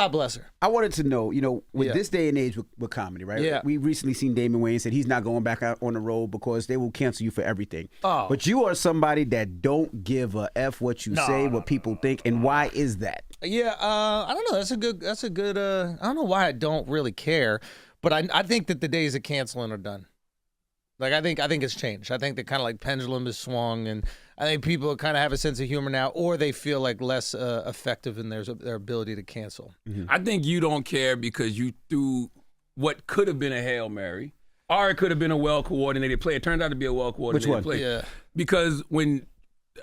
God bless her. I wanted to know, with this day and age with comedy, right? Yeah. We recently seen Damon Wayans said he's not going back out on the road because they will cancel you for everything. Oh. But you are somebody that don't give a F what you say, what people think, and why is that? Yeah, I don't know. That's a good. I don't know why I don't really care, but I think that the days of canceling are done. Like I think it's changed. I think the kind of like pendulum is swung, and I think people kind of have a sense of humor now, or they feel like less effective in their ability to cancel. Mm-hmm. I think you don't care because you threw what could have been a Hail Mary, or it could have been a well-coordinated play. It turned out to be a well-coordinated play. Yeah. Because when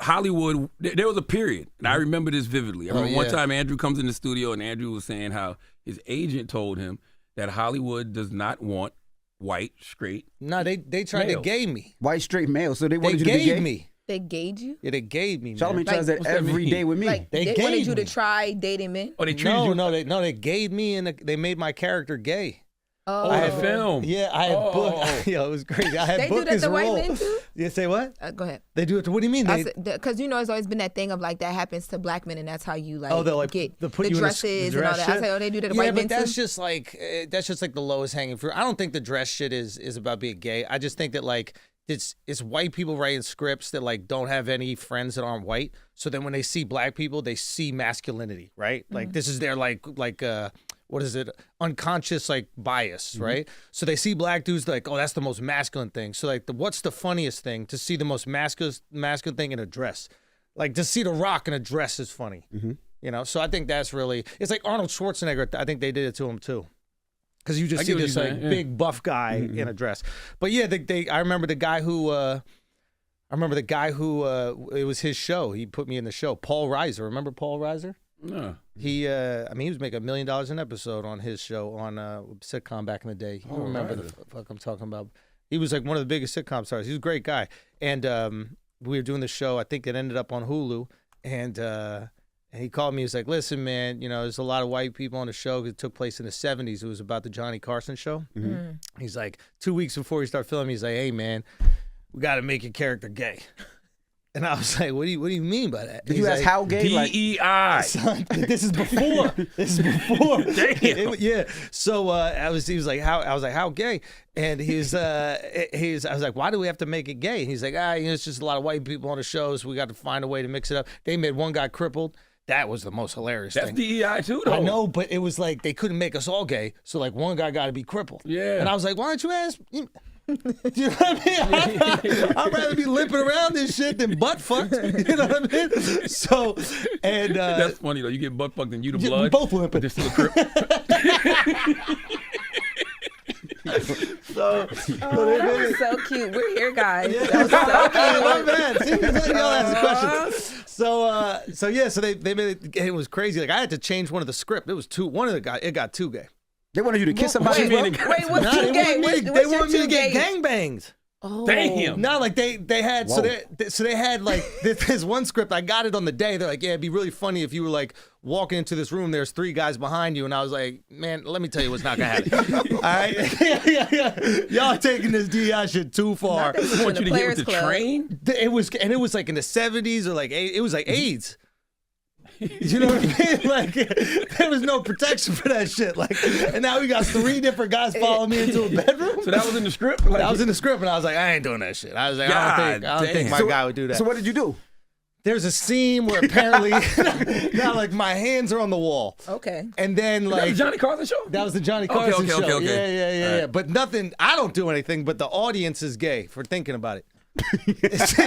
Hollywood, there was a period, and I remember this vividly. I remember one time Andrew comes in the studio, and Andrew was saying how his agent told him that Hollywood does not want white, straight. No, they tried to gay me. White, straight male. So they They wanted you to be gay? gave me. They gave you? Yeah, they gave me. Charlamagne Man. tries that every day with me. Like, they gave wanted you me. to try dating men? Oh, they treated you. No, they gave me, and they made my character gay. Oh, I had film. Yeah, I had booked. Yeah, it was crazy. I had They do booked that this to white role. men too? You say what? Go ahead. They do it to, what do you mean? Because it's always been that thing of like that happens to black men, and that's how you like, they'll, like, get they'll put the you in dresses and all dress that. I shit? say, they do that to Yeah, white men but that's too. just like the lowest hanging fruit. I don't think the dress shit is about being gay. I just think that like it's white people writing scripts that like don't have any friends that aren't white. So then when they see black people, they see masculinity, right? Like this is their like what is it? Unconscious like bias, right? So they see black dudes like, oh, that's the most masculine thing. So like, what's the funniest thing? To see the most masculine thing in a dress, like to see The Rock in a dress is funny. So I think that's really. It's like Arnold Schwarzenegger. I think they did it to him too. Because you just see this like big buff guy in a dress, but yeah, I remember the guy who, it was his show. He put me in the show. Paul Reiser, remember Paul Reiser? No. He was making $1 million an episode on his show on sitcom back in the day. You remember the fuck I'm talking about? He was like one of the biggest sitcom stars. He was a great guy, and we were doing the show. I think it ended up on Hulu, and he called me. He was like, "Listen, man, there's a lot of white people on the show because it took place in the '70s. It was about the Johnny Carson show." He's like, 2 weeks before he started filming, he's like, "Hey, man, we got to make your character gay." And I was like, "What do you mean by that?" Did you ask how gay? DEI. Son, this is before. Damn. Yeah. So he was like, "How?" I was like, "How gay?" And I was like, "Why do we have to make it gay?" And he's like, it's just a lot of white people on the show, so we got to find a way to mix it up. They made one guy crippled. That was the most hilarious That's thing. DEI too, though. I know, but it was like they couldn't make us all gay, so like one guy got to be crippled. Yeah. And I was like, "Why don't you ask?" Do you know what I mean? I'd rather be limping around this shit than butt fucked. You know what I mean? So, and that's funny though. You get butt fucked and you the blood. Both limping. But there's still a crip. That was so cute. We're here, guys. Yeah. That was so cute. My bad. See, y'all ask questions. So they made it. It was crazy. Like I had to change one of the script. It was two. One of the guys. It got too gay. They wanted you to kiss somebody. Wait, what's too gay? They wanted me to get gangbanged. Oh. Damn. No, like they had so they had like this one script. I got it on the day. They're like, yeah, it'd be really funny if you were like walking into this room. There's 3 guys behind you, and I was like, man, let me tell you what's not gonna happen. All right, yeah. Y'all are taking this DI shit too far. I want you to get with the train. It was like in the 70s or like it was like AIDS. You know what I mean? Like there was no protection for that shit. Like, and now we got 3 different guys following me into a bedroom. So that was in the script. That was in the script, and I was like, I ain't doing that shit. I was like, I don't think my guy would do that. So what did you do? There's a scene where apparently now like my hands are on the wall. Okay. And then like that was the Johnny Carson show. That was the Johnny Carson show. Okay. Yeah. Right. But nothing. I don't do anything. But the audience is gay for thinking about it.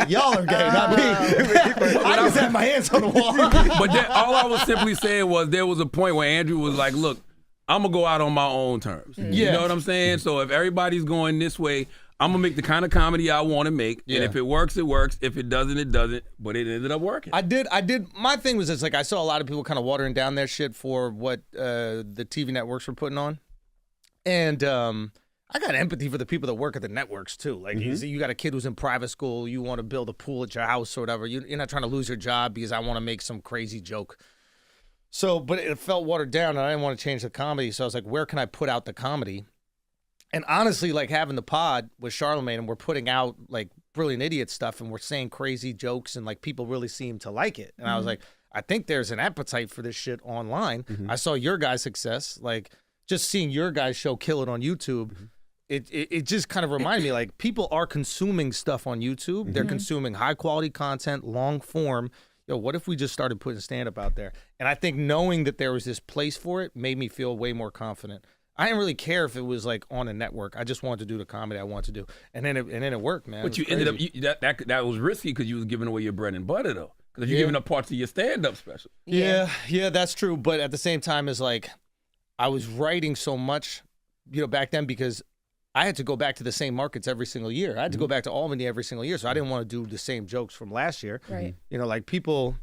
Y'all are gay, not me. I just had my hands on the wall. But all I was simply saying was there was a point where Andrew was like, look, I'm going to go out on my own terms. You know what I'm saying? So if everybody's going this way, I'm going to make the kind of comedy I want to make. Yeah. And if it works, it works. If it doesn't, it doesn't. But it ended up working. I did. My thing was this, like I saw a lot of people kind of watering down their shit for what the TV networks were putting on. And I got empathy for the people that work at the networks too. Like you got a kid who's in private school, you want to build a pool at your house or whatever. You're not trying to lose your job because I want to make some crazy joke. So, but it felt watered down, and I didn't want to change the comedy. So I was like, where can I put out the comedy? And honestly, like having the pod with Charlamagne, and we're putting out like Brilliant Idiot stuff, and we're saying crazy jokes, and like people really seem to like it. And I was like, I think there's an appetite for this shit online. I saw your guys' success, like just seeing your guys' show kill it on YouTube. It just kind of reminded me, like, people are consuming stuff on YouTube. They're consuming high quality content, long form. Yo, what if we just started putting stand-up out there? And I think knowing that there was this place for it made me feel way more confident. I didn't really care if it was like on a network. I just wanted to do the comedy I wanted to do, and then it worked, man. But you ended up that was risky because you was giving away your bread and butter though, because you're giving up parts of your stand-up special. Yeah, that's true. But at the same time, it's like I was writing so much, back then because I had to go back to the same markets every single year. I had to go back to Albany every single year, so I didn't want to do the same jokes from last year. Right. Like people,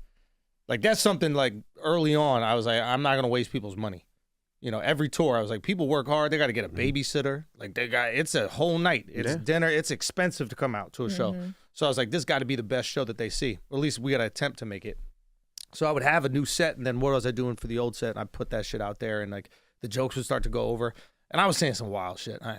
like that's something like early on. I was like, I'm not gonna waste people's money. Every tour, I was like, people work hard. They got to get a babysitter. Like it's a whole night. It's dinner. It's expensive to come out to a show. So I was like, this got to be the best show that they see. Or at least we got to attempt to make it. So I would have a new set, and then what was I doing for the old set? And I put that shit out there, and like the jokes would start to go over. And I was saying some wild shit. I